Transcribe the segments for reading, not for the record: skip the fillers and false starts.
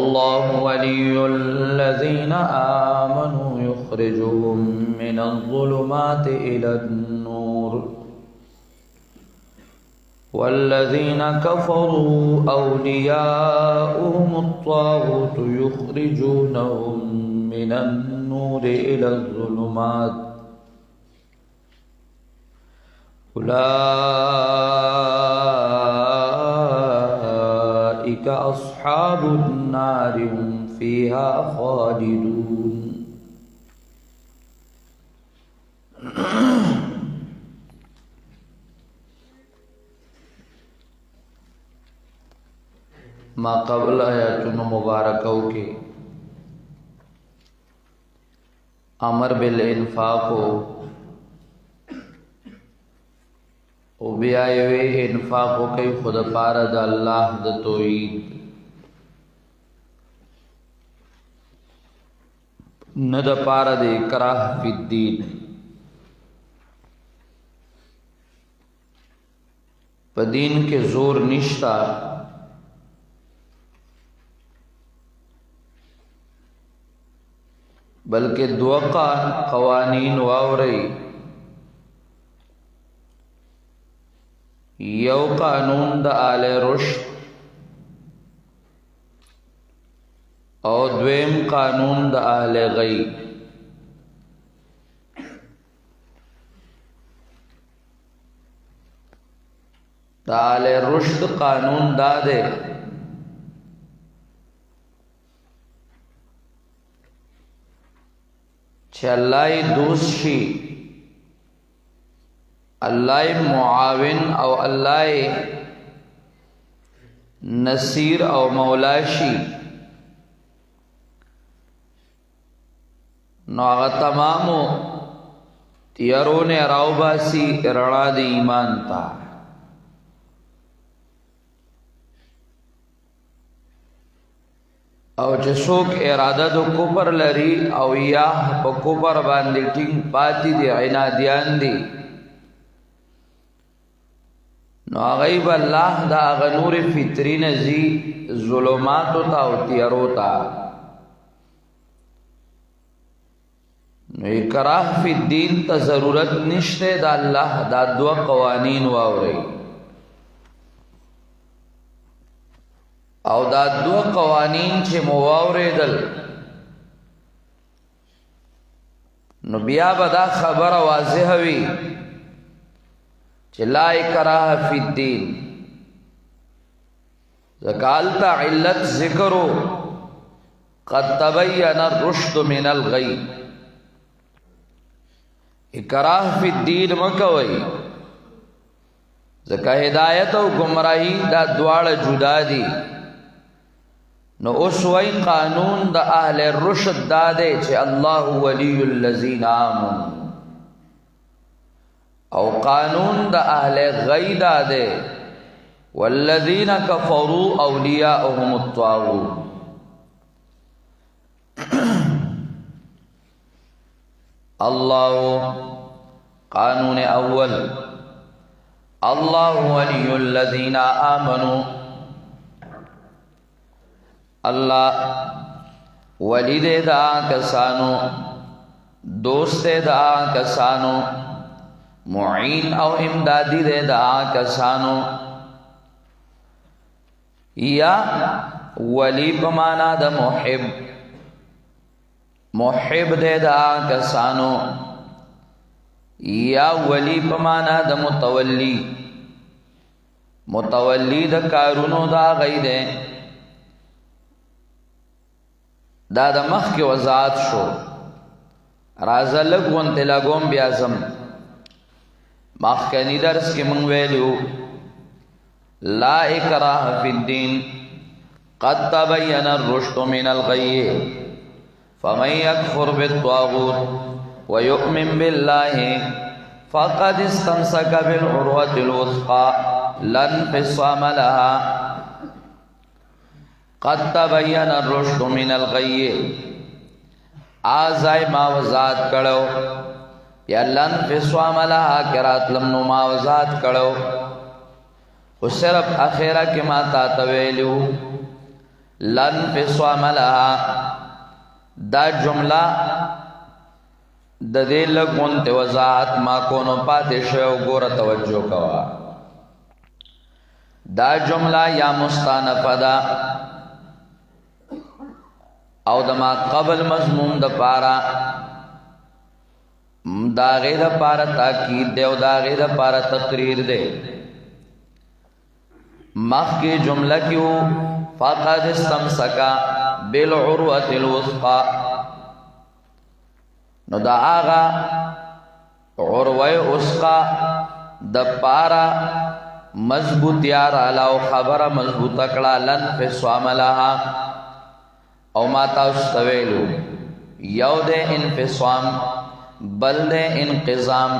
الله ولي الذين آمنوا يخرجهم من الظلمات إلى النور والذين كفروا أولياؤهم الطاغوت يخرجونهم من النور إلى الظلمات أولئك أصحاب النار هم فيها خالدون. ما قبل آیاتن مبارکو کے امر بالانفاق او بیائیوے انفاقو کئی خود پارد اللہ دا توحید ند پارد اکراہ فی الدین پا دین کے زور نشتا بلکہ دوقا قوانین واوری یو قانون دا آل رشد او دویم قانون دا آل غی. دا آل رشد قانون دا دے چھے اللہ دوست شی، اللہ معاون او اللہ نصیر او مولا شی، نو آغا تمامو تیارون راو باسی رڑا دی ایمان تا. او جسوک ارادہ دو کفر لری او یا پا کفر باندی ٹنگ پاتی دی عنادیان دی، نو غیب اللہ دا غنور فطری نزی ظلماتو تا و تیارو تا. نو اکراہ فی الدین تا ضرورت نشتے دا اللہ دا دو قوانین واوری او دا دو قوانین چه مواوری دل نو بیا بدا خبر واضح ہوئی چه لا اکراہ فی الدین. زکالتا علت ذکرو قد تبین الرشد من الغی. اکراہ فی الدین مکوئی زکا ہدایت و گمراہی دا دوار جدا دی. نو اس وی قانون دا اہل رشد دا دے چھے اللہ ولی الذین آمن، او قانون دا اہل غی دا دے والذین کفروا اولیاءهم الطاغوت. اللہ قانون اول اللہ ولی الذین آمنوا، اللہ ولی دے دا کسانو، دوست دے دا کسانو، معین او امدادی دے دا کسانو. یا ولی پمانا دا محب، محب دے دا کسانو. یا ولی پمانا دا متولی، متولی دا کارونو دا غی دے. دا دا مخ کی وضاحت شو، رازا لگون تلاگون بیازم. مخ کنی درس کی منگویلیو لا اکراہ فی الدین قد تبین الرشد من الغی فمن یکفر بالطاغوت ویؤمن باللہ فقد استمسک بالعروة الوثقى لا انفصام لها. قد تبین الرشد من الغی آزائی ماوزات کرو یا لن فسوام لها کرات لمنو ماوزات کرو. و صرف اخیرہ کی ما تاتویلیو لن فصام لها دا جمله د دې لګونته وضاحت ما کونو پاتې شو ګوره توجه کوا دا جمله یا مستانفه ده او د ما قبل مضمون د پارا دا غیر پارا تاکید دے او دا غیر پارا تقریر دے مخ کی جملہ کیوں فقد استمسکا بالعروة الوثقا نو دا آغا عروة وثقا دا پارا مضبوط یار علاو خبر مضبوط اکڑا لن فصام لها او ما تاستویلو یو دے انفصام بل دے انقضام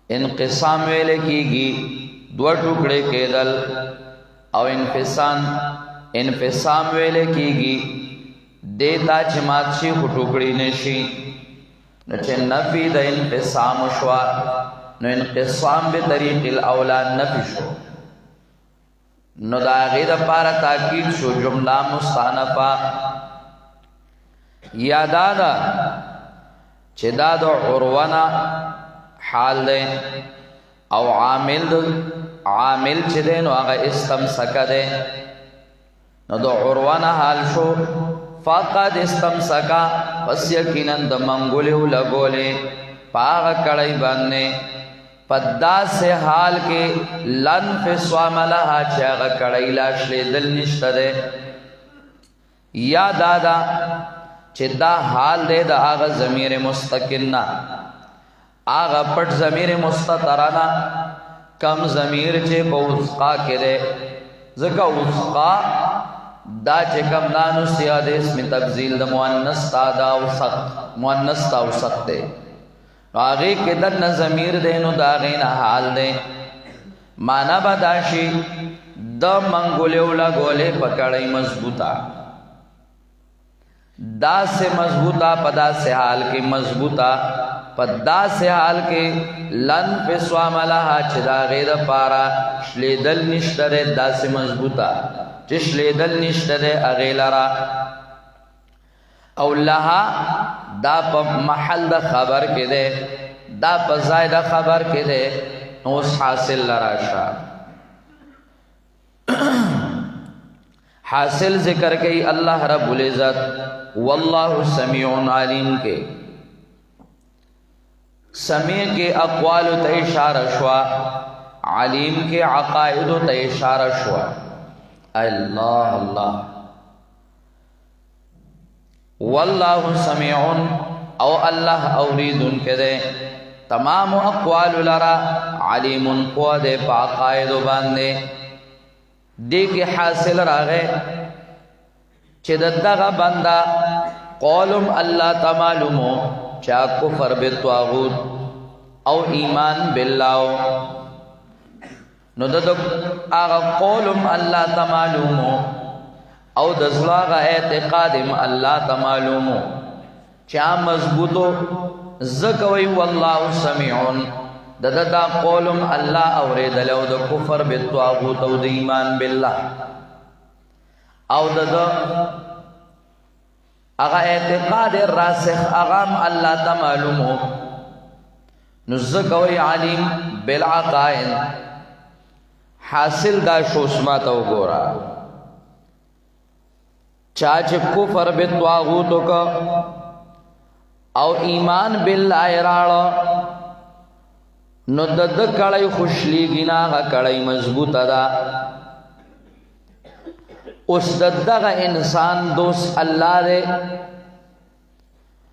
انقسام ویلے کی گی دو ٹکڑے کے دل او انفصام ویلے کی گی دیتا چمات شی خو ٹکڑی نشی نچے نفی دا انفصام شوا نو انقسام بے طریق الاولاد نفی شو نو دا غیر پارا تاکید شو جملہ مستانفہ یا دادا چه دادو عروانا حال دے او عامل چه دے نو آغا استمسکا دے نو دا عروانا حال شو فقد استمسکا پس یقیناً دا منگولیو لگولے پاغا کڑائی باننے پدا سے حال کے لن فصام لها چاگا کڑائی لاشلے دل نشتا دے یا دادا چه دا حال دے دا آغا ضمیر مستقلنا آغا پٹ ضمیر مستطرنا کم ضمیر چه پا وثقا کے دے ذکا وثقا دا چه کم نانو سیاد اسم تبزیل دا مؤنث تا وثق دے آغی کے دن ضمیر دے نو دا غین حال دے مانا بداشی دا منگولیو لگولے پکڑی مضبوطا دا سے مضبوطا پدا سے حال کے مضبوطا پدا سے حال کے لن فصام لها چدا غیر پارا شلیدل نشترے دا سے مضبوطا چشلیدل نشترے اغیلرا او لها دا پا محل دا خبر کے دے دا پا زائدہ خبر کے دے نوس حاصل لراشا حاصل ذکر کئی اللہ رب العزت واللہ سمیع علیم کے سمیع کے اقوال تا اشارہ شوا علیم کے عقائد تا اشارہ شوا اللہ اللہ واللہ سمیع او اللہ اوریدن کے دے تمام اقوال لرا علیم کو دے پا عقائد باندے دیکھ حاصل راغے چه ددغا بندہ قولم اللہ تمالومو چا کفر بالطاغوت او ایمان باللہ نو ددگ آغا قولم اللہ تمالومو او دزلاغا اعتقادم اللہ تمالومو چا مضبوطو زکوی واللہ سمیعون دا قولم اللہ اورید لو دا کفر بالطاغوت او دا ایمان باللہ او دا اغا اعتقاد راسخ اغام اللہ تا معلومو نزکوی علیم بالعقائن حاصل دا شوسماتو گورا چاچ کفر بالطاغوتو کا او ایمان باللہ ارالا نو دد کڑای خوشلی گنا غا کڑای مضبوط دا اس ددغا انسان دوست اللہ دے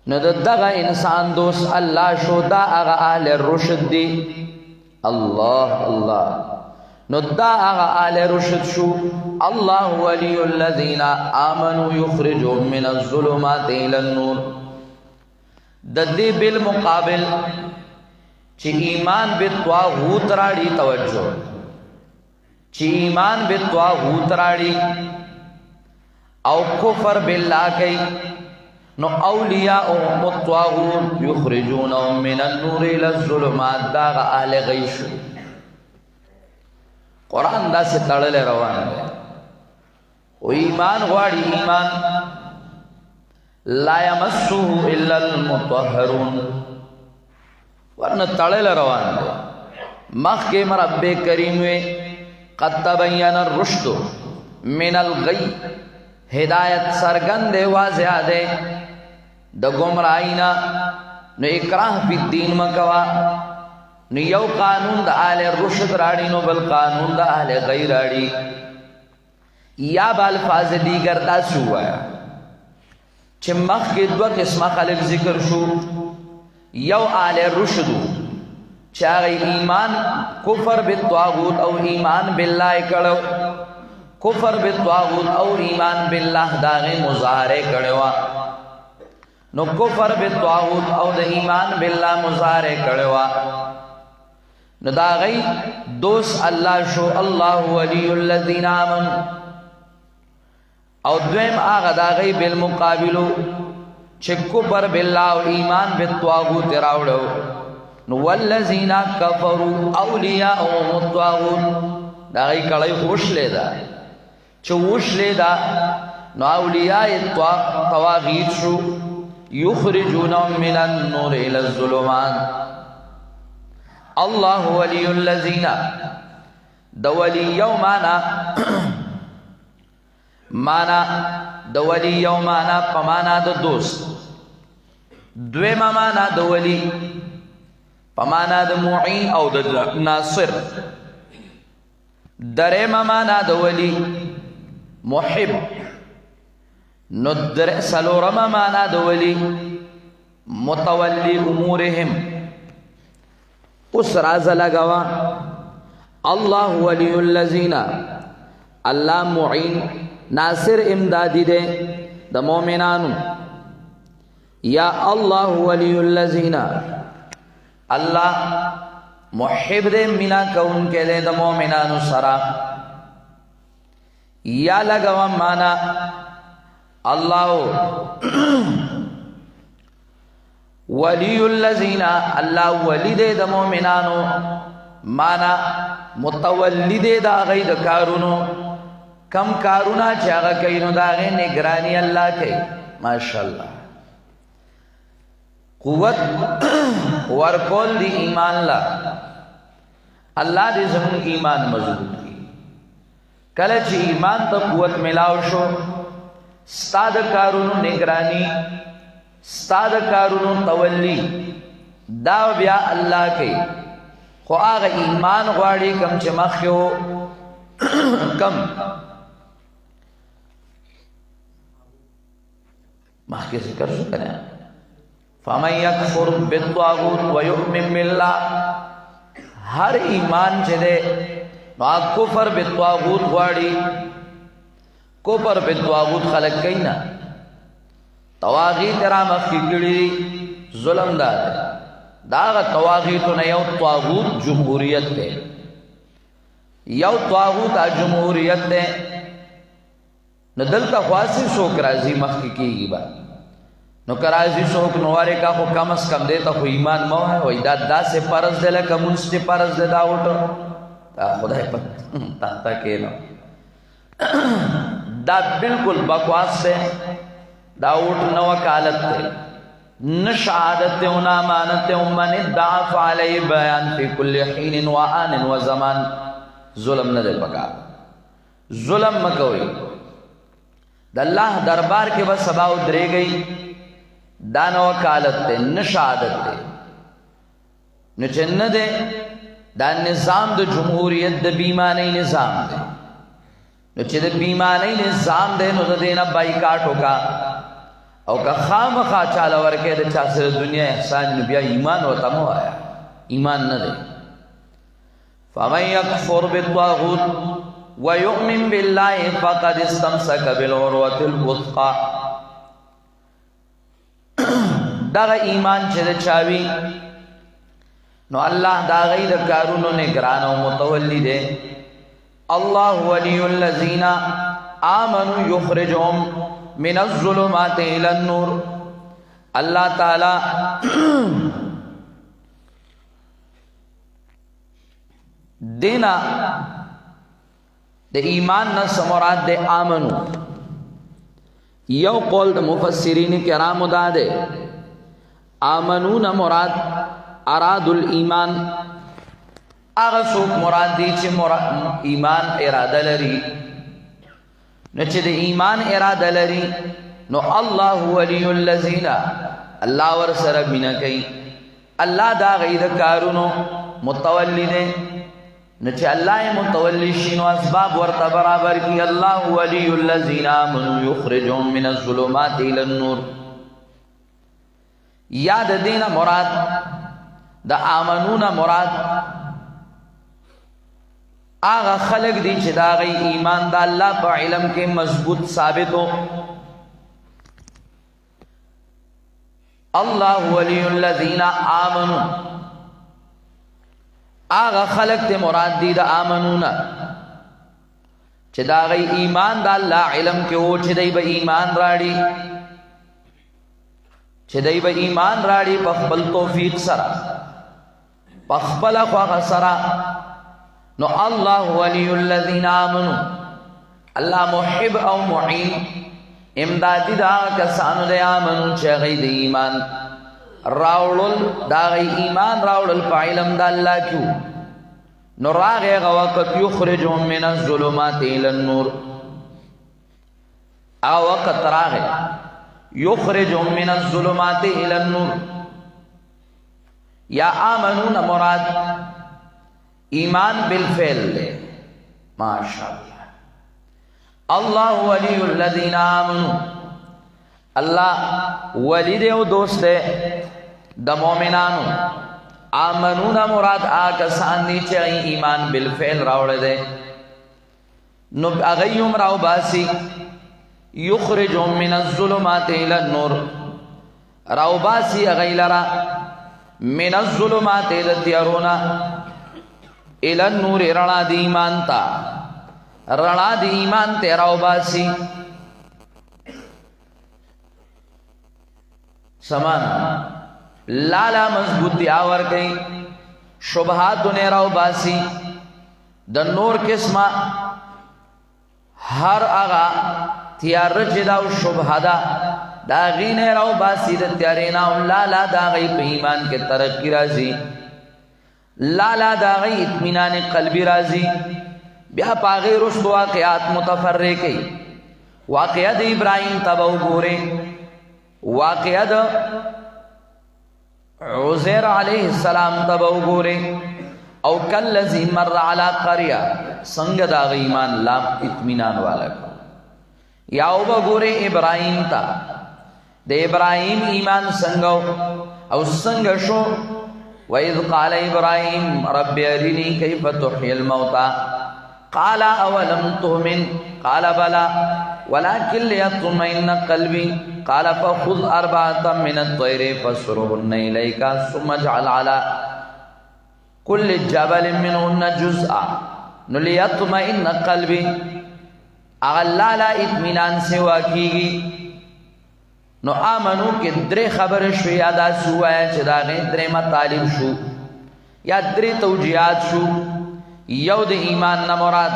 نو ددغا انسان دوست اللہ شو دا اغا اہل رشد دی اللہ اللہ نو دا اغا اہل رشد شو اللہ ولی الذین آمنوا یخرجون من الظلمات الى النور ددی بالمقابل چی ایمان بالطاغوت راڑی توجہ چی ایمان بالطاغوت راڑی او کفر باللہ کئی نو اولیاءهم الطاغوت یخرجونهم من النور الى الظلمات داغ اہل غیشو قرآن دا سے تڑل روان دے و ایمان غواړي ایمان لا یمسوه الا المطهرون ورنه تړل روان دے مخکې رب کریم وی قد تبین الرشد من الغی ہدایت سرګند واضح دے د گمراهینا نو اکراه فی الدین مکوا نو یو قانون د اهل رشد راړي نو بل قانون د اهل غی راړي یا بالفاظ دیگر دا شو آیا چې مخکې دوه قسمه خلک ذکر شو یو اهل رشد چې هغه ایمان کفر بالطاغوت او ایمان بالله کړو کفر بالطاغوت او ایمان بالله داغه مظاهره کړو نو کفر بالطاغوت او د ایمان بالله مظاهره کړو نو داغه دوست الله شو الله ولی الذین آمنوا او دویم آغا داغه بالمقابلو چې کفر بالله او ایمان بالطاغوت راوړو نو والذین کفروا اولیاءهم الطاغوت داغه کړي خوش لیدا چې وش لیدا نو اولیاء الطواغیت شو یخرجونهم من النور الى الظلمات الله ولی الذین د ولی یومانا مانا د ولی یومانا پمانا د دوست دویما مانا د ولی پمانا د معین او د ناصر درېما مانا د ولی محب نو در سلورما مانا د ولی متولی امورهم اس راز لگوا اللہ ولی الذین اللہ معین ناصر امدادی دے دا مومنانو یا اللہ ولی الذین اللہ محب دے منا کون کے دے دا مومنانو سرا یا لگوا مانا اللہ ولی الذین اللہ ولی دے دا مومنانو مانا متولی دے دا غی دا کارونو کم کارونا چاگا کئینو دا غی نگرانی اللہ کئی ماشاءاللہ قوت ورکول دی ایمان لا اللہ دی زمون ایمان مضبوط کی کلچ ایمان تا قوت ملاو شو ستا دا کارونو نگرانی ستا دا کارونو تولی دا بیا اللہ کئی خو آغا ایمان غواړي کم چې مخکې و کم مخکې ذکر شو کنه فمن یکفر بالطاغوت ویؤمن بالله هر ایمان چې ده نو کفر بالطاغوت غواړي کفر بالطاغوت خلق کینا طواغیت را مخکې کړي ظلم ده داغ طواغیتو نه یو طاغوت جمهوریت ده یو طاغوت جمهوریت ده نو دلتا خواسی سوک رازی مخی کیگی با نو کرازی سوک نوارے کا خو کم از کم دیتا خو ایمان مو ہے وی دا سے پرز دے لکا منستی پرز دے دا اوٹو تا خدای پت تا کینو دا بالکل بکواس سے دا اوٹ نو وکالت دے نشعادت و نامانت و من ادعاف علی بیان فی کل حین و آن و زمان ظلم ندے پکا ظلم مکوئی دا اللہ دربار کے بس سباو درے گئی دان وکالت دے نشعادت دے نچن دے دا نظام دا جمہوریت دا بیمانی نظام دے نچے دا بیمانی نظام دے نو دا دینا بائیکاٹو کا او که خام خواہ چالا ورکے دا چاسر دنیا احسان نبیا ایمان و تمو آیا ایمان ندے فمن یکفر بالطاغوت ویؤمن باللہ فقد استمسک بالعروۃ الوثقی داغا ایمان چه دا چاوی نو اللہ داغی دا کارونو نگران و متولی دے اللہ ولی الذین آمنوا یخرجهم من الظلمات الى النور اللہ تعالی دینا د ایمان نس مراد د آمنو. یو قول د مفسرین کرامو دا ده آمنون مراد اراد الایمان، هغه څوک مراد دي چې ایمان اراده لري. نو چې د ایمان اراده لري نو الله ولی الذین، الله ور سره مینا کوي، الله دا غید کارونو متولی دی. نو چې الله متولی شي نو اسباب ورته برابر کی. الله ولی الذین آمنوا یخرجهم من الظلمات الى النور. یاد دینه مراد د آمنون مراد آغا خلق دی چې دا غي ایمان دا الله په علم کې مضبوط ثابتو. الله ولی الذین آمنوا، آغا خلق تے مراد دی دا آمنونا چې دا غي ایمان دا الله علم کې او چې دی به ایمان راړي، چې دی به ایمان راړي په خپل توفیق سره، په خپل خواږه سره. نو الله ولی الذین آمنوا، الله محب او معین امدادی دا کسانو د آمنو چې غي د ایمان راوړل، دا غي ایمان راوړل په علم د الله کیو. نو راغه وقت یخرجهم من الظلمات الى النور، او وقت راغه یخرجهم من الظلمات الى النور. یا آمنون مراد ایمان بالفعل لے. ماشاءاللہ. اللہ ولی الذین آمنوا، اللہ ولی دے و دوست دے دا مومنانو. آمنون مراد آکسان دی چاہی ایمان بالفعل راوڑے دے. نو اغیم راو باسی یخرجهم من الظلمات الى النور، راو باسی اغیلرا من الظلمات الى تیارونا الى النور، رنا دی ایمان تا، رنا دی ایمان تیراو باسی. سمانا لالا مضبوطی آور گئی، شبہات دنے راو باسی. د نور قسمہ ہر آغا تیار رجدہ و شبہ دا دا غین راو باسی دا تیارینا لالا دا غی پہ ایمان کے ترقی رازی، لالا دا غی اطمینان قلبی رازی. بیا پاغی رشد واقعات متفرقی، واقعات ابراہیم تباو گورے، واقعات عزیر علیہ السلام تباو گورے، او کاللذی مر علی قریہ سنگ دا غی ایمان لام اطمینان والا کو. یا او با گورے ابراہیم تا، دے ابراہیم ایمان سنگو او سنگ شو. وَإِذْ قَالَ إِبْرَاهِيمُ رَبِّ أَرِنِي كَيْفَ تُحْيِي الْمَوْتَى قَالَ أَوَلَمْ تُؤْمِنْ قَالَ بَلَى وَلَكِنْ لِيَطْمَئِنَّ قَلْبِي قَالَ فَخُذْ أَرْبَعَةً مِنَ الطَّيْرِ فَاصْرُهُنَّ إِلَيْكَ ثُمَّ اجْعَلْ عَلَى كُلِّ جَبَلٍ مِّنْهُنَّ جُزْءًا لِيَطْمَئِنَّ قَلْبِي. اغلالا اطمینان سے واقعی. نو آمنو کے درے خبر شو یا دا سو آیا چه دا غیر درے مطالب شو یا درے توجیات شو. یو دا ایمان نمراد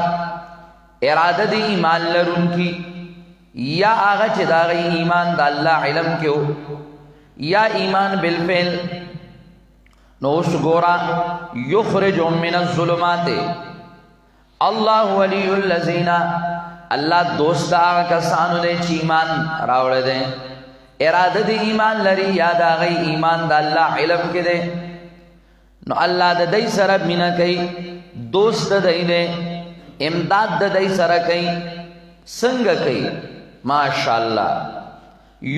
ارادہ دا ایمان لرن کی، یا آغا چه دا غیر ایمان دا اللہ علم کیو، یا ایمان بالفعل. نو اس گورا یخرجهم من الظلمات، اللہ ولی الذین، اللہ دوست آغا کسانو دے چی ایمان راوڑ دے، ارادہ دی ایمان لری، یاد آغای ایمان دا اللہ علم کے دے. نو اللہ دا دی سر مینا کئی، دوست دا دی دے، امداد دا دی سر کئی، سنگ کئی. ماشاءاللہ.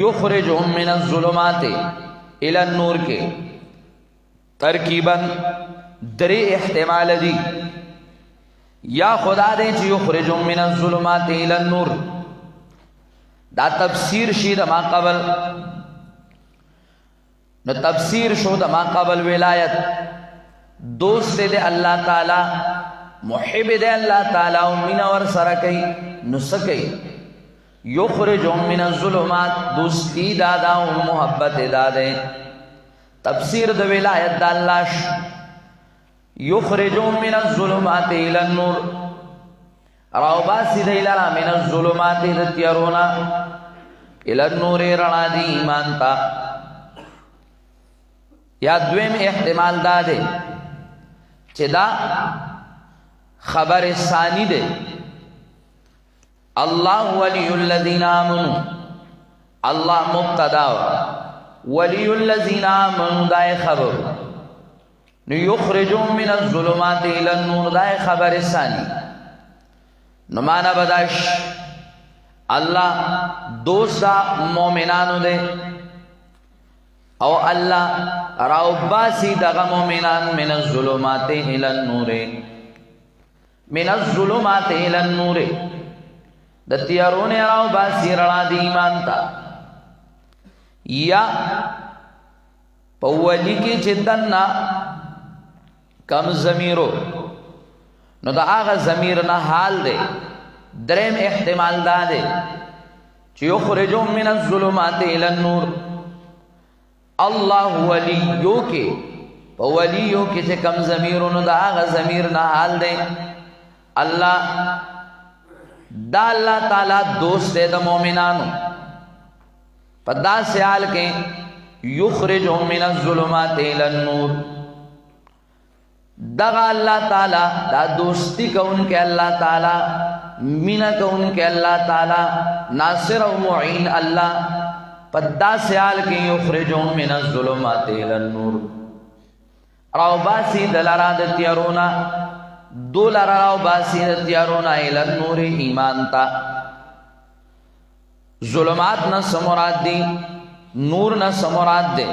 یخرجهم من الظلمات الى النور کے ترکیباً دری احتمال دی. یا خدا دے چی یخرجهم من الظلمات الى النور، دا تفسیر شی دا ما قبل. نو تفسیر شو دا ما قبل ولایت، دوست دے اللہ تعالی، محب دے اللہ تعالی، امین ور سرکی نسکی. یخرجهم من الظلمات، دوستی دادا و محبت دادے. تفسیر دا ولایت دا اللہ یخرجهم من الظلمات الى النور، راو باسی دی لرا من الظلمات د تیارونا الى النور رڼا دی ایمان تا. یا دویم احتمال دا دے چې دا خبر ثانی دے اللہ ولی الذین آمنوا، اللہ مبتدا ولی الذین آمنوا دائے خبر یخرجون من الظلمات الى النور دائے خبر ثانی. نمانا بداش اللہ دوست دا مومنانو دے او اللہ راو باسی دغا مومنان من الظلمات الى النور، من الظلمات الى النور د تیارون راو باسی رڼا دی ایمان تا. یا پولی کی چدنا کم ضمیرو نو دا آغا ضمیر نا حال دے. درم احتمال دا دے چی یخرجون من الظلمات الى النور اللہ ولیو کے ولیو کے چے کم ضمیرو نو دا آغا ضمیر نا حال دے اللہ دا اللہ تعالی دوست دے دا مومنانو. پا دا سیال کے یخرجون من الظلمات الى النور دغا اللہ تعالی دا دوستی کا ان کے اللہ تعالی مینا کا ان کے اللہ تعالی ناصر و معین اللہ. پدا سیال کی یخرجون من الظلمات الى النور راو باسی دلارا د تیارونا دولارا راو باسی د تیارونا الى النور ایمان تا. ظلمات نہ سمراد دی، نور نہ سمراد دے.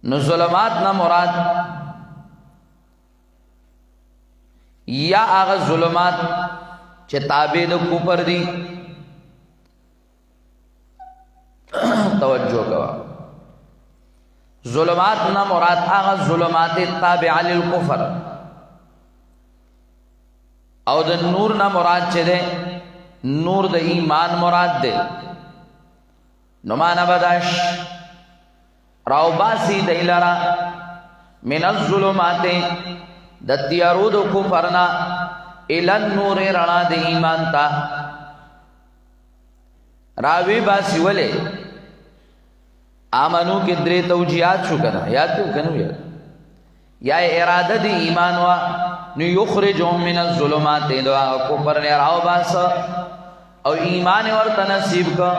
نو ظلمات نہ مراد یا آغا ظلمات چے تابع دا کوپر دی. توجہ کوا، ظلمات نہ مراد آغا ظلمات تابع للکفر او دا نور نہ مراد چے دے نور دا ایمان مراد دے. نمانا بداش راو باسی دیلارا من الظلمات دا تیارو دا کفرنا الى النور رڼا دا ایمان تا. راوی باسی ولے آمنو کی درے توجیات شو کنا یاد کیوں کنو یاد یا ارادہ دی ایمان وا نو یخرجون من الظلمات دا کفر نے راو باس او ایمان ورطا نصیب کا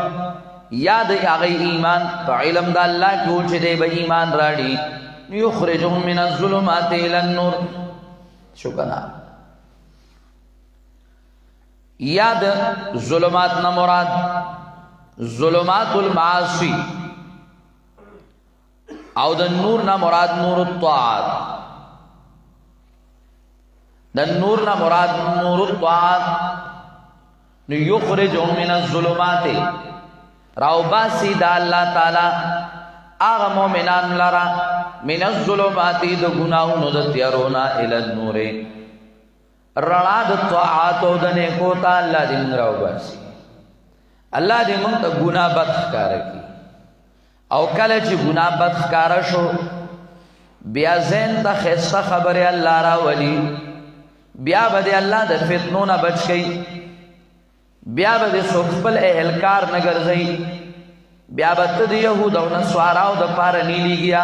یاد آگئی ایمان تو علم دا اللہ کیوں چھے دے با ایمان راڑی یخرجون من الظلمات الى النور. شکنا یاد ظلمات نہ مراد ظلمات المعاصی او دا نور نہ مراد نور الطاعات. دا نور نہ مراد نور الطاعات یخرجون من الظلمات راو باسی دا اللہ تعالی آغا مومنان لرا من الظلمات دا گناہونو دا تیارونا الى النور رڼا دا طاعاتو دا نیکوتا. اللہ دی من راو باسی، اللہ دی من تا گناہ بد خکارا کی او کل چی گناہ بد خکارا شو بیا زین تا خیستا خبر اللہ را ولی بیا بدے اللہ دا فتنونا بچ گئی، بیا بدے سخبل اہلکار نگر زئی، بیا بت دی یہود او نسواراو دا پارا نیلی گیا،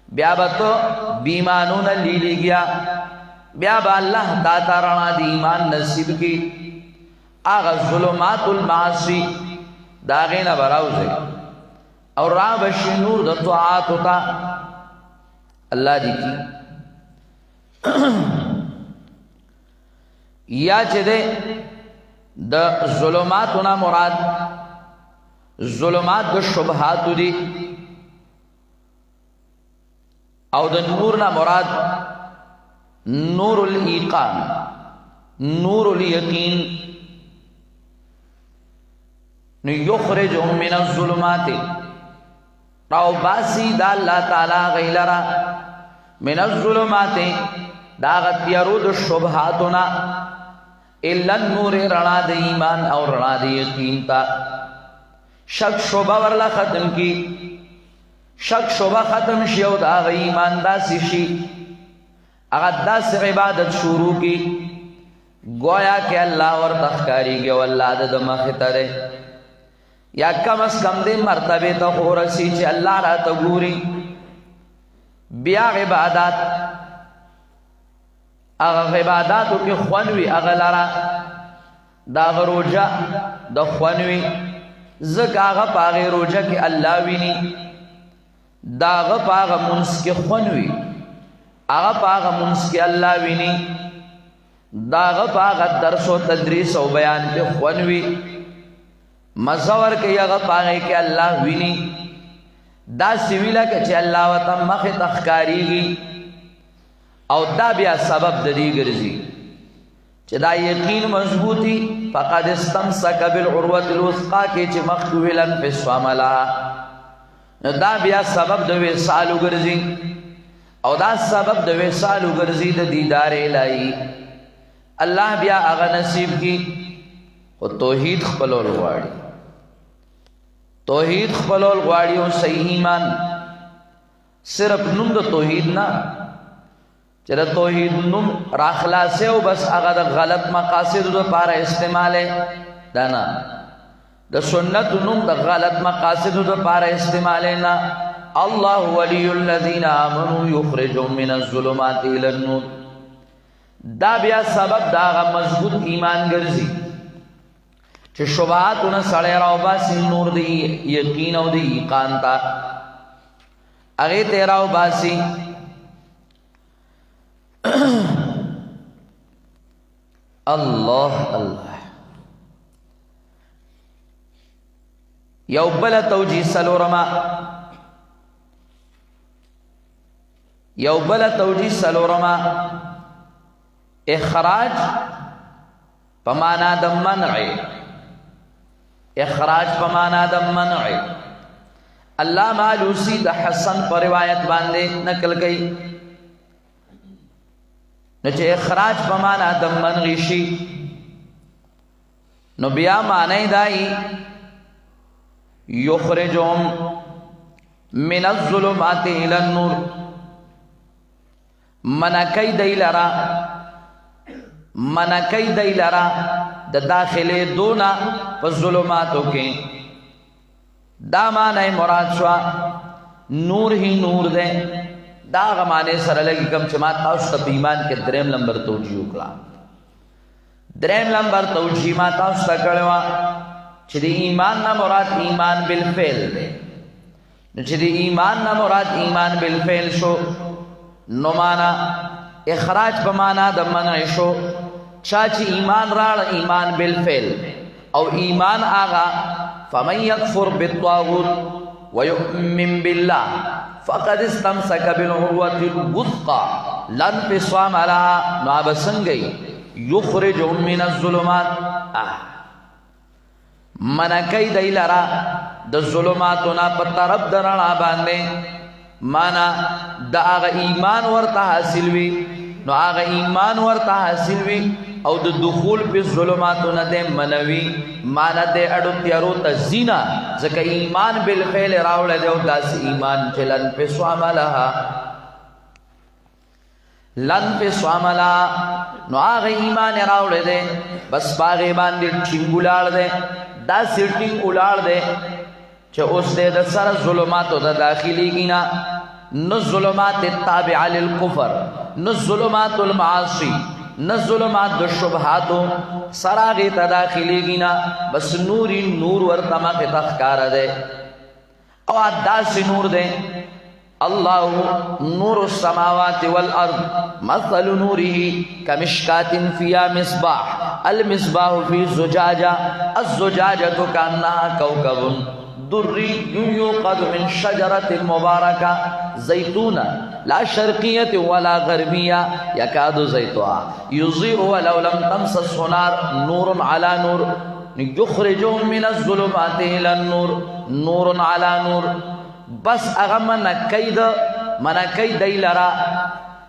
بیا بت بیمانو نا لیلی گیا، بیا با اللہ داتا رڼا دی ایمان نصیب کی. آغا ظلمات المعاصی داغینا براو زئی اور رابشی نور دا طاعات ہوتا اللہ دی کی. یا چے دے دا ظلماتنا مراد ظلمات دا شبہات دی او دا نورنا مراد نور الایقان نور الیقین. یخرجهم من الظلمات راو باسی دا اللہ تعالی غیلرا من الظلمات دا غتیارو دا شبہاتنا الا النور رڼا دا ایمان او رڼا دا یقین تا. شک شبہ ورلا ختم کی، شک شبہ ختم شی او دا غی ایمان دا سی شی اگر داس عبادت شروع کی گویا کہ اللہ ورطا ښکاریږي او اللہ د مخې ته دی، یا کم از کم دې مرتبه ته خو رسی چې اللہ راته ګوري. بیا عبادات اغا عباداتو کی خوانوی اغا لرا دا اغا روجہ دا خوانوی زک آغا پا اغا روجہ کی اللہ وینی، دا اغا پا اغا منس کی خوانوی اغا پا اغا منس کی اللہ وینی، دا اغا پا اغا درس و تدریس و بیان کی خوانوی، مزور کی اغا پا اغا کی اللہ وینی. دا سویلہ کہ اللہ و تمخ تخکاریگی او دا بیا سبب ددی گرزی چه دا یقین مضبوطی فقد استمسک بالعروة الوثقا کی چه مخویلن پی سواملا، دا بیا سبب دو وصالو گرزی او دا سبب دو وصالو گرزی دا دیدار الہی. اللہ بیا اغا نصیب کی خود توحید خپلول غواړي، توحید خپلول غواړي او صحیح ایمان. صرف نوم د توحید نه چې د توحید نوم راخلاصه او بس هغه د غلط مقاصد لپاره استعماله دا نه، د سنت نوم د غلط مقاصد لپاره استعماله نه. الله ولی الذین آمنوا یخرجهم من الظلمات الى النور، دا بیا سبب دا هغه مضبوط ایمان ګرځي چې شبهاتونه سړی راوباسي نور دی یقین او دی ایقان ته هغې ته راوباسي. الله الله یو بل توجیه سلورما، یو بل توجیه سلورما اخراج پمانا د منع، اخراج پمانا د منع. علامہ علوسی د حسن پر روایت باندې نقل کئی نو چې اخراج پمانا د منع شي نو بیا معنی دای یخرجهم من الظلمات الى النور، منکی دی لرا، منکی دی لرا د داخل دونا پا ظلماتو کے. دا معنی مراد شوا نور ہی نور دے، دا غمانے سر لگی کم چمات تاوشتا پا ایمان کے دریم لمبر توجیو کلا. دریم لمبر توجیو ما تاوشتا کروا چھ دی ایمان نا مراد ایمان بالفعل دے، چھ دی ایمان نا مراد ایمان بالفعل شو نو مانا اخراج پا مانا دا منع شو. چاچی ایمان راڑ ایمان بالفعل او ایمان آغا فمن یکفر بالطاغوت ویؤمن باللہ فقد استمسک بالعروة الوثقى لا انفصام لها. نو آبا سنگئی یخرجهم من الظلمات منکی دی لرا دا ظلماتنا پا طرف درنا باندے، مانا دا آغا ایمان ورطا حاصل وی نو آغا ایمان ورطا حاصل وی او د دخول پی ظلماتنا دے منوی، مانا دے اڈو تیارو تا زینا زکا ایمان بالفعل راوڑے دے او داس ایمان چے لن پی سواملہا، لن پی سواملہا. نو آغا ایمان راوڑے دے بس باغی باندے ٹھنگ اولار دے، دا سی ٹھنگ اولار دے چے اس دے دا سر ظلماتو دا داخلی گینا، نو ظلمات تابع للکفر، نو ظلمات المعاصی، نو ظلمات دو شبہاتو سراغی تداخلی گینا، بس نوری نور ورطمق تخکار دے او عدد سی نور دے. اللہ نور السماوات والارض مثل نوره کمشکات فیا مصباح، المصباح فی زجاجہ، الزجاجہ کانہا کوکب دری یوقد من شجرت مبارکہ زیتونہ لا شرقیت ولا غربیہ یکاد زیتوہا یضیء ولو لم تمسس نار نور علی نور یخرجهم من الظلمات الى النور نور علی نور. بس اغا منکی دی لرا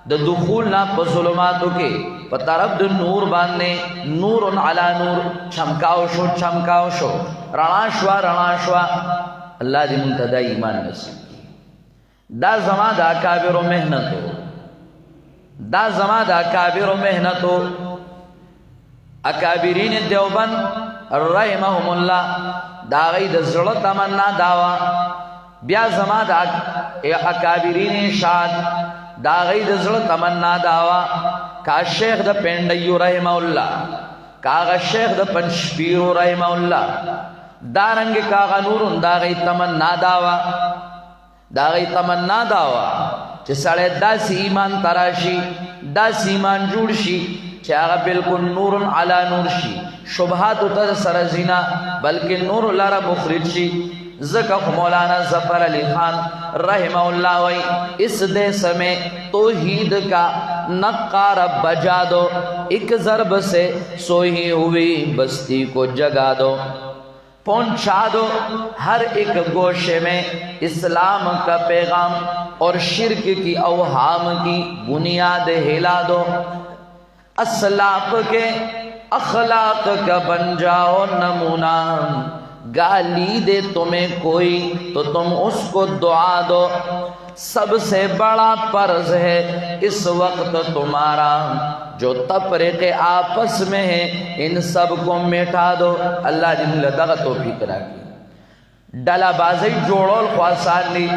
د دخولنا پا ظلماتو کے پا طرف د نور باندنے، نور علی نور، چمکاو شو چمکاو شو، رنا شوا رنا شوا. اللہ دی منتدہ ایمان نصیب کی. دا زمان دا کابر و محنت ہو، دا زما دا اکابر و محنتو اکابرین دیوبند رحمهم اللہ دا غی دا زړه تمنا داوا بیا زما دا اکابرین شاد دا غی دا زړه تمنا داوا کا شیخ دا پینڈیو رحمه اللہ کاغا شیخ دا پنشپیرو رحمه اللہ دارنگ کاغا نورن دا غی تمنا داوا چه سڑے دا سی ایمان تراشی دا سی ایمان جوڑ شی چه آغا بالکل نورن علا نور شی شبہاتو تا سرزینا بلکہ نور لارا مخرج شی ذکر مولانا ظفر علی خان رحمہ اللہ وی اس دیس میں توحید کا نقار بجا دو ایک ضرب سے سوئی ہوئی بستی کو جگا دو پہنچا دو ہر ایک گوشے میں اسلام کا پیغام اور شرک کی اوہام کی بنیاد ہلا دو اسلاف کے اخلاق کا بن جاؤ نمونہ گالی دے تمہیں کوئی تو تم اس کو دعا دو سب سے بڑا فرض ہے اس وقت تمہارا جو تفریق آپس میں ہے ان سب کو مٹا دو اللہ جن لدغ توفیق راکی ڈالا بازی جوڑول خواسان لی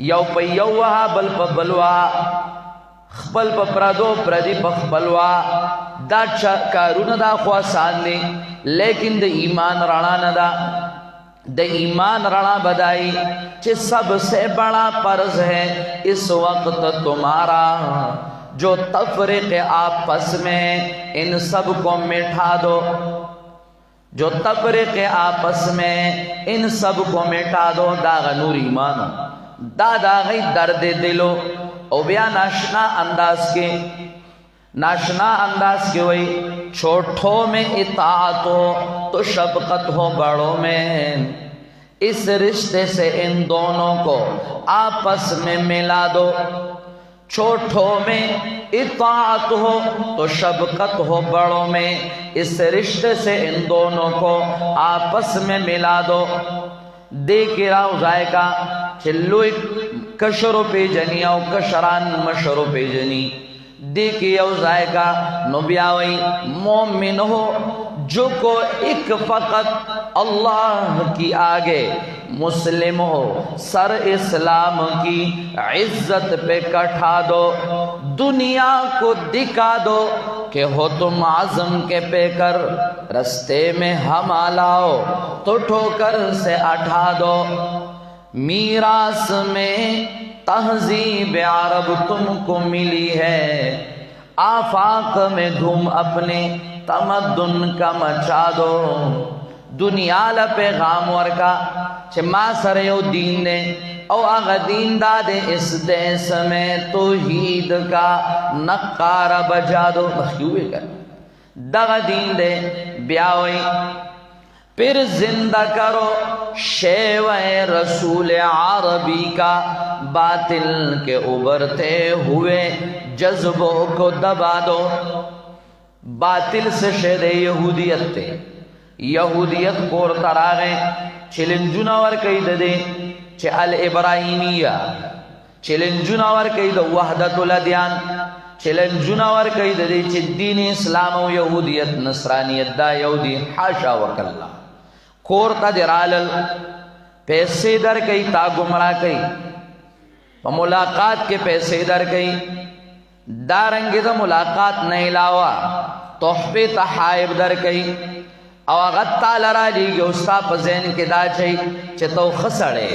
یو پا یوہا بل پا بلوا خبل پا پردو پردی پا خبلوا دا کارون دا خواسان لی لیکن دا ایمان رانا ندا دا ایمان رانا بدائی چھ سب سے بڑا فرض ہے اس وقت تمہارا جو تفریق آپس میں ان سب کو مٹا دو جو تفریق آپس میں ان سب کو مٹا دو داغ نور ایمانو داغی درد دلو او بیا ناشنا انداز کے وئی چھوٹوں میں اطاعت ہو تو شفقت ہو بڑوں میں اس رشتے سے ان دونوں کو آپس میں ملا دو چھوٹوں میں اطاعت ہو تو شفقت ہو بڑوں میں اس رشتے سے ان دونوں کو آپس میں ملا دو دیکھ راو ذائقہ چلوئی کشرو پی جنی او کشران مشرو پی جنی دیکھی او ذائقہ نبیاوی مومن ہو جو کو ایک فقط اللہ کی آگے مسلم ہو سر اسلام کی عزت پہ کٹھا دو دنیا کو دکھا دو کہ ہو تم عزم کے پہ کر رستے میں ہم آلاؤ تو ٹھوکر سے اٹھا دو میراث میں تہذیب عرب تم کو ملی ہے آفاق میں دھوم اپنے تمدن کا مچا دو دنیا لا پیغام ورکا چھے ماں سر یو دین دے او آغا دین دادے اس دیس میں توحید کا نقارہ بجا دو مخیوے کر دغا دین دے بیاوئی پھر زندہ کرو شیوہ رسول عربی کا باطل کے ابھرتے ہوئے جذبوں کو دبا دو باطل سے شہد یہودیت تے یہودیت کور تراغے چلنجونور کئی دے چھ الابراہیمیہ چلنجونور کئی دے وحدت الادیان چلنجونور کئی دے چھ دین اسلام و یہودیت نصرانیت دا یہودی حاشا وکاللہ کور تا درالل پیسے در کئی تا گمراہ کئی ملاقات کے پیسے در کئی دارنگی دا ملاقات نہیں لاوا تحفی تحائب در کئی او غطا لرا لیگی استا پزین کی دا چاہی چھ تو خسڑے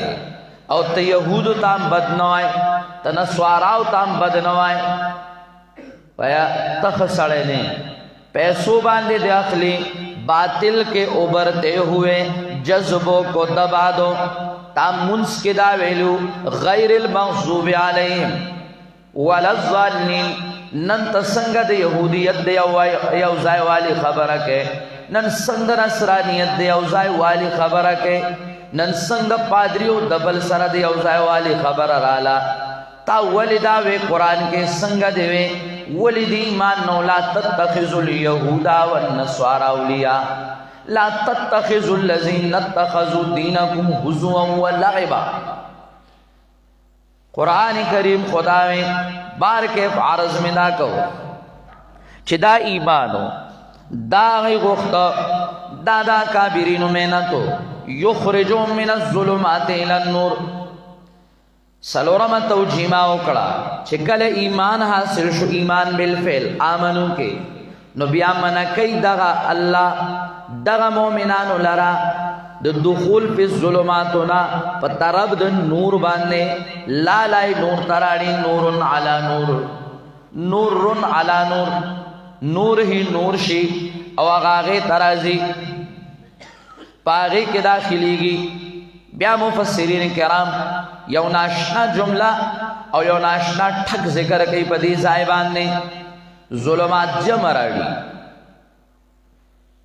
او تا یہودو تام بدنوائی تا نسواراو تام بدنوائی ویا تا خسڑے نہیں پیسو باندے دے اخلی باطل کے ابھرتے ہوئے جذبوں کو دبا دو تام منس کی دا ویلو غیر المغضوب علیہم والظالین نن تسنگ دے یہودیت دے یوزائی والی خبر کے نن سنگ نصرانیت دے یوزائی والی خبر کے نن سنگ پادریو دبل سر دے یوزائی والی خبر رالا تا والداوے قرآن کے سنگ دے وے ولد ایمان نو لا تتخذوا اليہودا والنصارى اولیاء لا تتخذوا الذین اتخذوا دینکم ہزوا ولعبا قرآن کریم خدا میں بار کیف عرض میں دا کو چھ دا ایمانو دا غی غخت دا کابرینو محنتو یخرجو من الظلمات الى النور. سلورم توجیمہ اکڑا چکل ایمان حاصل شو ایمان بالفعل آمنو کے نو بیا منکی دغا اللہ دغا مومنانو لرا دخول فی الظلماتنا پترب د نور باندے لا لای نور تراڑی نور علی نور نور علی نور نور ہی نور شی او اغاغی ترازی پاغی کے داخلی گی. بیا مفسرین کرام یو ناشنا جملہ او یو ناشنا ٹھک ذکر کئی پدی زائبان نے ظلمات جمع راڑی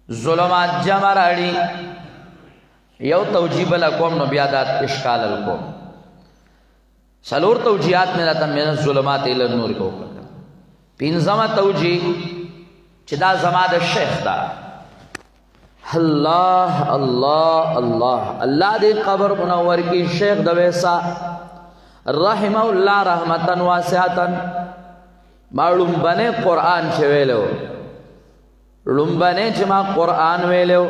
ظلمات جمع راڑی یو توجیب لکوم نو بیادات اشکال لکوم سلور توجیات میں لتا من الظلمات الى النور کو پینزم توجی چدا زماد الشیخ دا اللہ اللہ اللہ اللہ دے قبر منور کی شیخ دویسا رحمہ اللہ رحمتاً واسعتاً معلوم بنے قرآن چھے ویلو لنبنے چما قرآن ویلو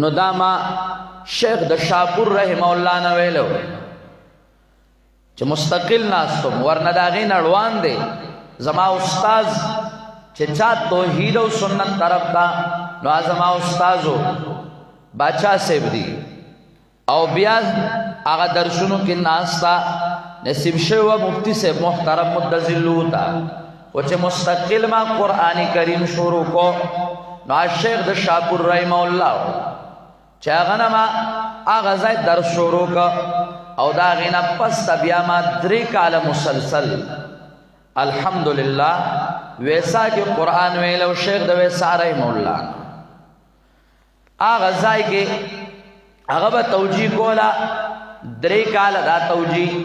نداما شیخ دشاپور رحمہ اللہ نویلو چھ مستقل ناستم ورنداغین اڑوان دے زما استاز چھ چاہت توحید و سنت طرف تا نو آزما استازو باچا سیب دی او بیا آغا درسونو کی ناستا نصیب شو مفتی سے محترم مدذلو تا وچھ مستقل ما قرآن کریم شروع کو نو آج شیخ دشاپور رحمہ اللہ چاگنا ما آغا زاید در شروع کا او دا غینا پس بیا ما 3 کال مسلسل الحمدللہ ویسا کہ قرآن ویلو شیخ دا ویسا رحمہ اللہ آغا زائی کے آغا با توجیح کولا 3 کال دا توجیح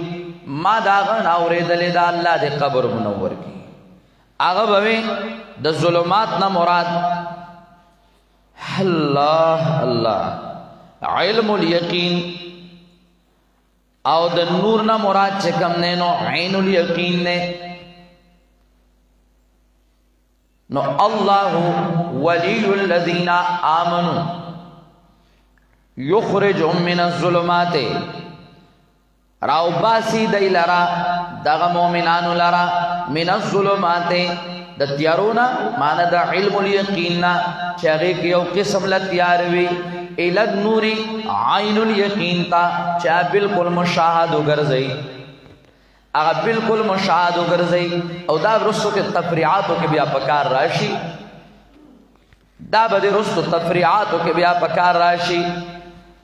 ما داغن آورید لی دا اللہ دے قبر منور کی آغا بوی دا ظلمات نا مراد اللہ اللہ علم الیقین او دا نور نا مراد چکم نے نو عین الیقین نے نو اللہ ولی الذین آمنوا یخرجهم من الظلمات راو باسی دی لرا دغا مومنانو لرا من الظلمات دا تیارونا مانا دا علم الیقیننا چاگے کیو قسم لتیاروی الگ نوری عین الیقین تا چاہ بالکل مشاہدو گرزئی اگر بالکل مشاہدو گرزئی او دا رسو کے تفریعاتو کے بیا پکار راشی دا بدے رسو تفریعاتو کے بیا پکار راشی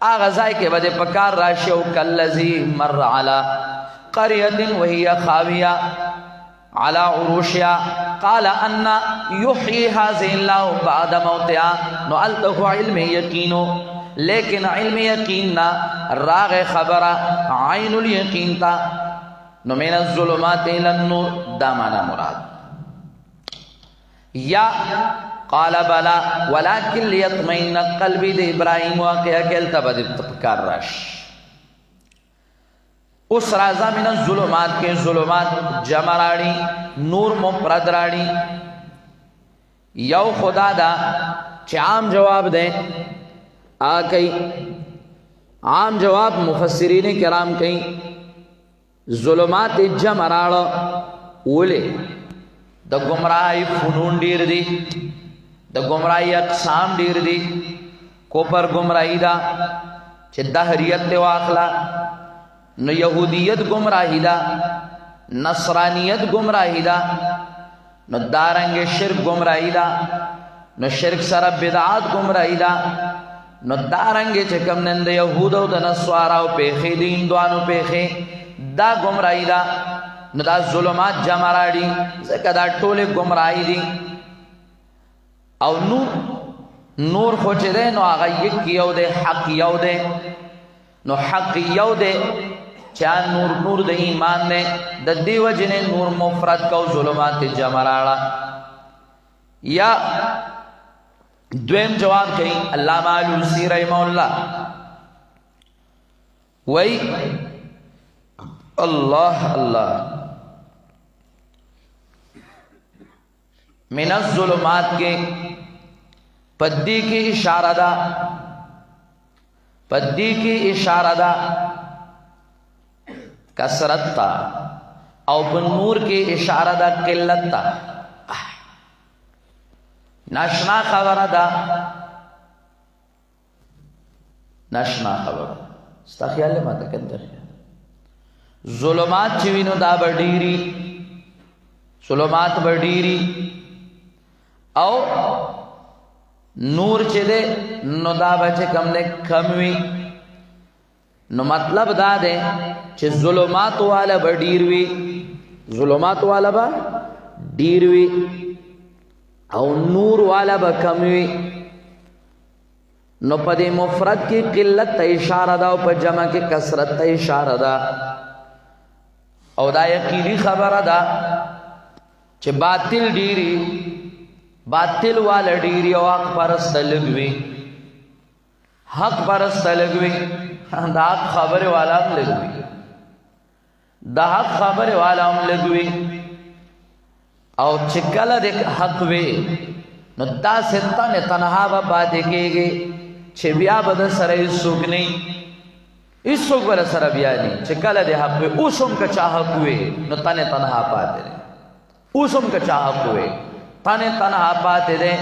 آغازائی کے بدے پکار راشی او کاللزی مر علا قریت وہی خاویہ علا عروشیا قال انا یحیی حاضی اللہ بعد موتیا نو علتہو علم یقینو لیکن علم یقیننا راغ خبرہ عین الیقین تا نو من الظلمات الى النور دا مانا مراد یا قال بلا ولیکن لیطمئن قلبی دے ابراہیم واقعہ کلتا بدے تپکار راش اس رازہ من الظلمات کے ظلمات جمع راڑی نور مفرد راڑی یو خدا دا چھ عام جواب دیں آکئی عام جواب مفسرین کرام کئی ظلمات جمع راڑا اولے دا گمراہی فنون دیر دی دا گمراہی اقسام دیر دی کوپر گمراہی دا چھ دہریت دے واقلا نو یہودیت گمراہی دا نصرانیت گمراہی دا نو دارنگ شرک گمراہی دا نو شرک سر بدعات گمراہی دا نو دارنگ چکم نند یہودو دا نسواراو پیخی دین دوانو پیخی دا گمراہی دا نو دا ظلمات جمع راڑی زکا دا ٹولے گمراہی دی او نور خوچے دے نو آغا یک یو دے حق یو دے نو حق یو دے چاہ نور دے ایمان دے دا دیو جنے نور مفرد کو ظلمات جمع راڑا یا دویم جواب کہیں علامہ علوسی رحمہ اللہ وی اللہ اللہ من الظلمات کے پدی کی اشارہ دا، پدی کی اشارہ دا کسرت تا، او نور کی اشارہ دا قلت تا. ناشنا خبر دا، ناشنا خبر ستا خیال ہے ماتا کندر ظلمات چوینو دا بڑیری، ظلمات بڑیری او نور چی دے نو دا بچے کم دے کموی. نو مطلب دا دے چی ظلمات والا با ڈیروی، ظلمات والا با ڈیروی او نور والا با کموی. نو پا دے مفرد کی قلت تا اشارہ دا او پا جمع کی کسرت تا اشارہ دا. او دا یقینی خبر دا چی باطل ڈیری، باطل والا ڈیری او حق پرست لگوی، حق پرست لگوی، دا حق خبر والا ہم لگوی، دا حق خبر والا ہم لگوی. او چکل دے حق وی نو دا ستن تنہا با پاتے کے گے چھ بیا بدا سر اسوک نہیں، اسوک بدا سر بیا نہیں. چکل دے حق وی اسم کا چاہ حق وی نو تن تنہا پاتے دے، اسم کا چاہ حق وی تن تنہا پاتے دے.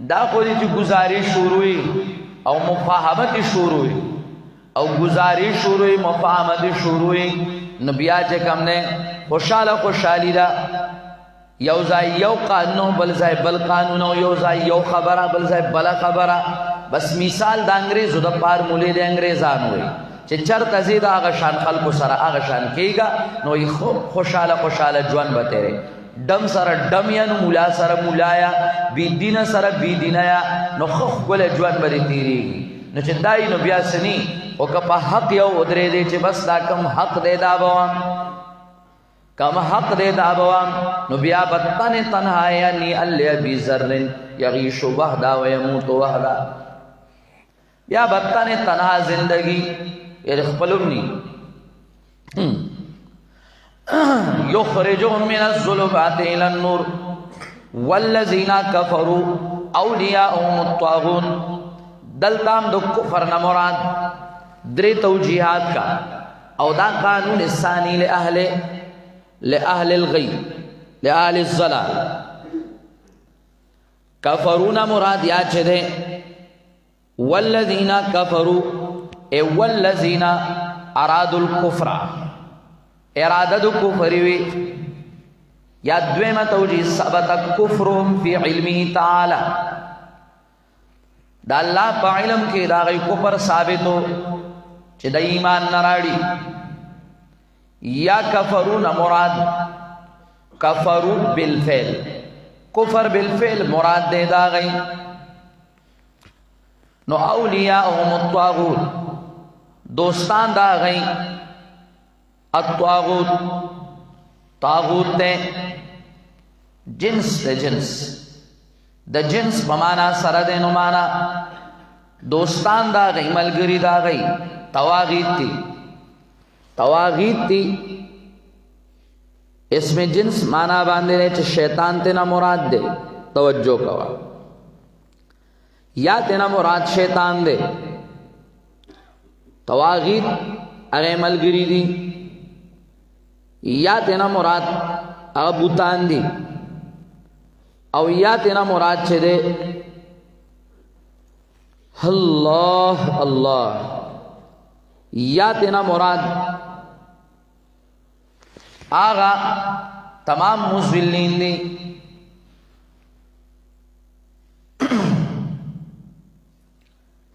دا خودی تی گزاری شروعی او مفاہمت شروعی، او گزاری شروعی مفاہمت شروعی. نو بیا چکم نے خوشحالا خوشحالی دا، یوزائی یو قانون بلزائی بل قانون، یوزائی یو خبرہ بلزائی بلا خبرہ. بس مثال دا انگریزو دا فارمولی دے انگریزان ہوئی چھ چر تزید آغا شان خلقو سر آغا شان کی گا نو یہ خوشحالا خوشحالا جوان بتیرے. ڈم سر ڈم یا نو مولا سر مولایا، بی دین سر بی دینایا، نو خخ گل جوان بری تیری گی. نو چھ دائی نو بیا سنی او کپا حق یو ادرے دے چھ بس دا کم حق دے دا بوام، کم حق دے دا بوام. نو بیا بطن تنہا یعنی اللہ ابی ذرن یغیش وحدا و یموت وحدا. بیا بطن تنہا زندگی یہ خپلونی یخرجهم من الظلمات الى النور والذین کفروا اولیاءهم الطاغون. دلتام دو کفر نمراد دری توجیحات کا. او دا قانون ثانی لأہل الغی لأہل الظلال. کفرون مراد یا چھے دے والذین کفروا اے والذین ارادوا الکفر، ارادت کفروی. یا دویم توجیح ثبت کفرهم فی علمه تعالی، دا اللہ پا علم کے دا غی کفر ثابتو چھ دا ایمان نراڑی. یا کفرون مراد کفرو بالفعل، کفر بالفعل مراد دے دا غی. نو اولیاءهم الطاغوت، دوستان دا غی الطاغوت، طاغوت دے جنس دے جنس، دا جنس بمانا سرد نمانا دوستان دا غی ملگری دا غی تواغیت تی، تواغیت تی. اس میں جنس مانا باندے رہے چھ شیطان تینا مراد دے، توجہ کوا، یا تینا مراد شیطان دے. تواغیت اغی ملگری دی، یا تینا مراد اغبوتان دی، او یا تینا مراد چھے دے اللہ اللہ، یا تینا مراد آغا تمام مزولین دی.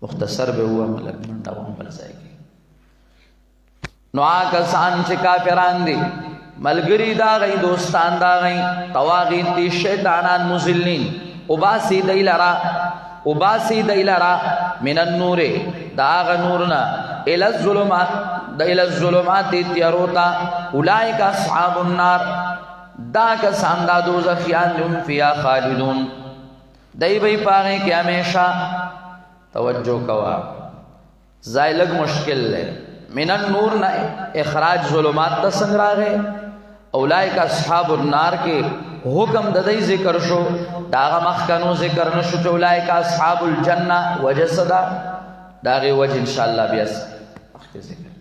مختصر بے ہوا ملک منڈا وہاں بلزائے گی. نو آکا سان چھ کافران دی ملگری دا غی دوستان دا غی تواغین دی شیطانان مزلین. اباسی دی لرا من النور دا آغا نورنا الى الظلمات تیروتا. اولائک اصحاب النار، دا کسان دا دوزخیان دن فیا خالدون، دی بھئی پاگیں کہ ہمیشہ. توجہ کوا زائلگ مشکل لے. من النور نا اخراج ظلمات تا سنگ را گئے. اولائک اصحاب النار کے حکم د دې ذکر شو داغه مخکنو ذکر نشو چې اولئک اصحاب الجنه وجسدا داغه وجه ان شاء الله بیا ذکر